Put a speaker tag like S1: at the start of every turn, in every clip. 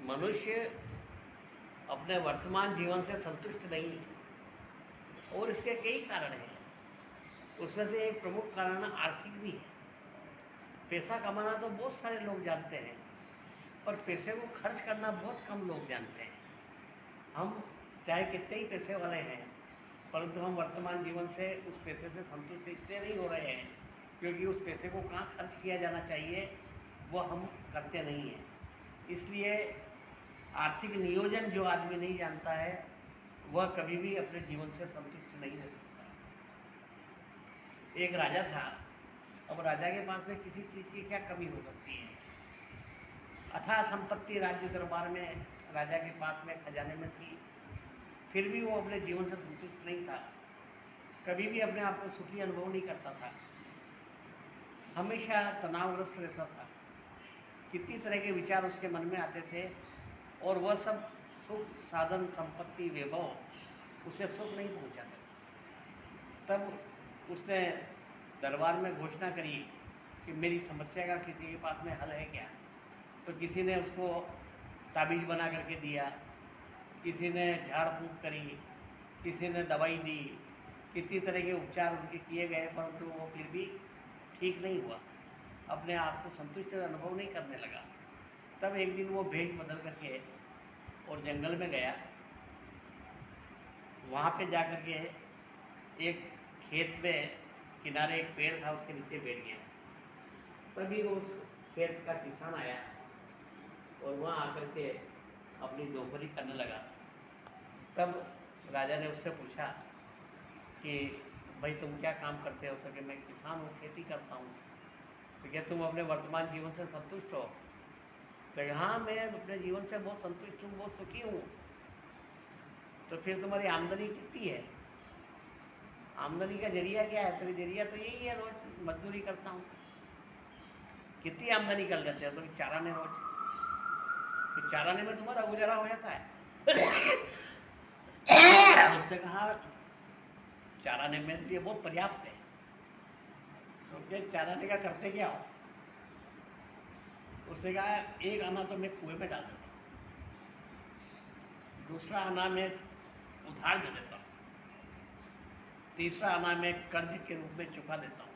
S1: मनुष्य अपने वर्तमान जीवन से संतुष्ट नहीं है और इसके कई कारण हैं। उसमें से एक प्रमुख कारण आर्थिक भी है। पैसा कमाना तो बहुत सारे लोग जानते हैं, पर पैसे को खर्च करना बहुत कम लोग जानते हैं। हम चाहे कितने ही पैसे वाले हैं, परंतु हम वर्तमान जीवन से उस पैसे से संतुष्ट इसलिए नहीं हो रहे हैं क्योंकि उस पैसे को कहाँ खर्च किया जाना चाहिए वो हम करते नहीं हैं। इसलिए आर्थिक नियोजन जो आदमी नहीं जानता है वह कभी भी अपने जीवन से संतुष्ट नहीं रह सकता। एक राजा था। अब राजा के पास में किसी चीज़ की क्या कमी हो सकती है? अथाह संपत्ति राज्य दरबार में राजा के पास में खजाने में थी, फिर भी वो अपने जीवन से संतुष्ट नहीं था। कभी भी अपने आप को सुखी अनुभव नहीं करता था, हमेशा तनावग्रस्त रहता था। कितनी तरह के विचार उसके मन में आते थे और वह सब सुख, साधन, संपत्ति, वैभव उसे सुख नहीं पहुंचाते। तब उसने दरबार में घोषणा करी कि मेरी समस्या का किसी के पास में हल है क्या? तो किसी ने उसको ताबीज़ बना करके दिया, किसी ने झाड़ फूँक करी, किसी ने दवाई दी, कितनी तरह के उपचार उनके किए गए, परंतु वो फिर भी ठीक नहीं हुआ, अपने आप को संतुष्ट अनुभव नहीं करने लगा। तब एक दिन वो भेष बदल करके और जंगल में गया। वहाँ पे जा कर के एक खेत में किनारे एक पेड़ था, उसके नीचे बैठ गया। तभी वो उस खेत का किसान आया और वहाँ आकर के अपनी दोपहरी करने लगा। तब राजा ने उससे पूछा कि भाई तुम क्या काम करते हो? तो कि मैं किसान हूँ, खेती करता हूँ। तो क्या तुम अपने वर्तमान जीवन से संतुष्ट हो? तो हाँ, मैं अपने जीवन से बहुत संतुष्ट हूँ, बहुत सुखी हूँ। तो फिर तुम्हारी आमदनी कितनी है? आमदनी का जरिया क्या है? तो जरिया तो यही है, रोज मजदूरी करता हूँ। कितनी आमदनी कर लेते हो? तो चाराने रोज, तो चाराने में तुम्हारा गुजारा हो जाता है। उससे कहा चाराने में लिए बहुत पर्याप्त है। तो क्या चाराने का करते क्या हो? उससे कहा एक आना तो मैं कुएं में डाल देता हूँ, दूसरा आना मैं उधार दे देता हूँ, तीसरा आना मैं कर्ज के रूप में चुका देता हूँ,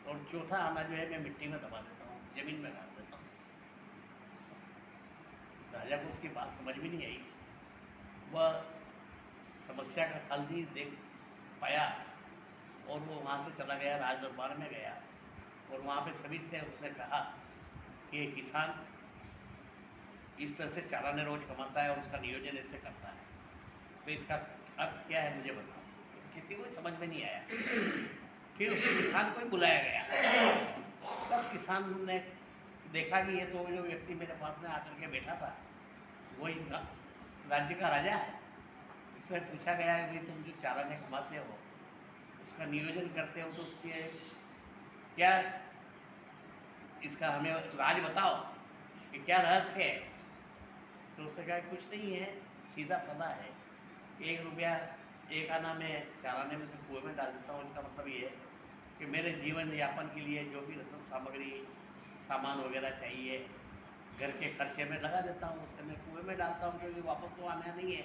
S1: और चौथा आना जो है मैं मिट्टी में दबा देता हूँ, जमीन में गाड़ देता हूँ। राजा को उसकी बात समझ में नहीं आई। वह समस्या का हल नहीं देख पाया और वो वहाँ से चला गया, राज दरबार में गया और वहाँ पे सभी से उसने कहा कि ये किसान इस तरह से चाराने रोज कमाता है और उसका नियोजन ऐसे करता है, तो इसका अर्थ क्या है मुझे बताओ। किसी को समझ में नहीं आया। फिर उस किसान को ही बुलाया गया। तब किसान ने देखा कि ये तो जो व्यक्ति मेरे पास में आकर के बैठा था वही राज्य का राजा है। उससे पूछा गया कि भाई तुम जो चाराने कमाते हो, उसका नियोजन करते हो, तो उसके क्या इसका हमें राज बताओ कि क्या रहस्य है? तो उसने कहा कुछ नहीं है, सीधा साधा है। 1 रुपया 1 आना मैं चाराने में से कुएं में डाल देता हूँ। इसका मतलब ये है कि मेरे जीवन यापन के लिए जो भी रसद सामग्री, सामान वगैरह चाहिए, घर के खर्चे में लगा देता हूँ, उससे मैं कुएं में डालता हूँ, क्योंकि वापस तो आना नहीं है,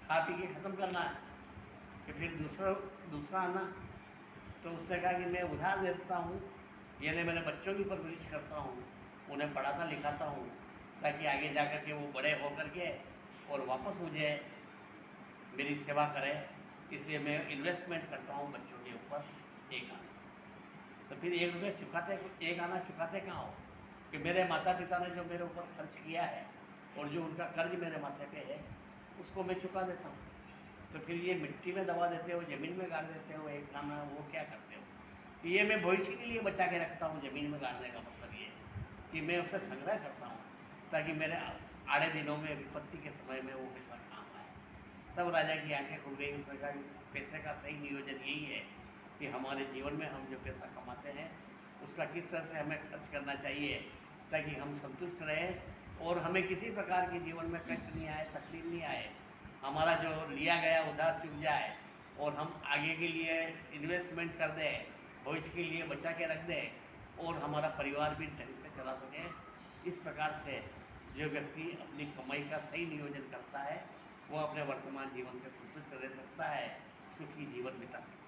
S1: खा पी के ख़त्म करना है। कि फिर दूसरा आना, तो उसने कहा कि मैं उधार देता हूँ, यानी मैंने बच्चों की परवरिश करता हूँ, उन्हें पढ़ाता लिखाता हूँ ताकि आगे जा कर के वो बड़े होकर के और वापस मुझे मेरी सेवा करें, इसलिए मैं इन्वेस्टमेंट करता हूँ बच्चों के ऊपर 1 आना। तो फिर 1 रुपया चुकाते, 1 आना चुकाते कहाँ हो? कि मेरे माता पिता ने जो मेरे ऊपर खर्च किया है और जो उनका कर्ज मेरे माथे पे है उसको मैं चुका देता हूँ। तो फिर ये मिट्टी में दबा देते हो, ज़मीन में गाड़ देते हो 1 आना, वो क्या करते हो? ये मैं भविष्य के लिए बचा के रखता हूँ। ज़मीन में गाड़ने का मतलब ये है कि मैं उससे संग्रह करता हूँ ताकि मेरे आड़े दिनों में, विपत्ति के समय में वो पैसा काम आए। तब राजा की आंखें खुल गई। उसने कहा कि पैसे का सही नियोजन यही है कि हमारे जीवन में हम जो पैसा कमाते हैं उसका किस तरह से हमें खर्च करना चाहिए ताकि हम संतुष्ट रहें और हमें किसी प्रकार के जीवन में कष्ट नहीं आए, तकलीफ नहीं आए, हमारा जो लिया गया उधार चुक जाए और हम आगे के लिए इन्वेस्टमेंट कर दें, भविष्य के लिए बचा के रख दें और हमारा परिवार भी ढंग से चला सके। इस प्रकार से जो व्यक्ति अपनी कमाई का सही नियोजन करता है वो अपने वर्तमान जीवन से संतुष्ट रह सकता है, सुखी जीवन बिता सकता है।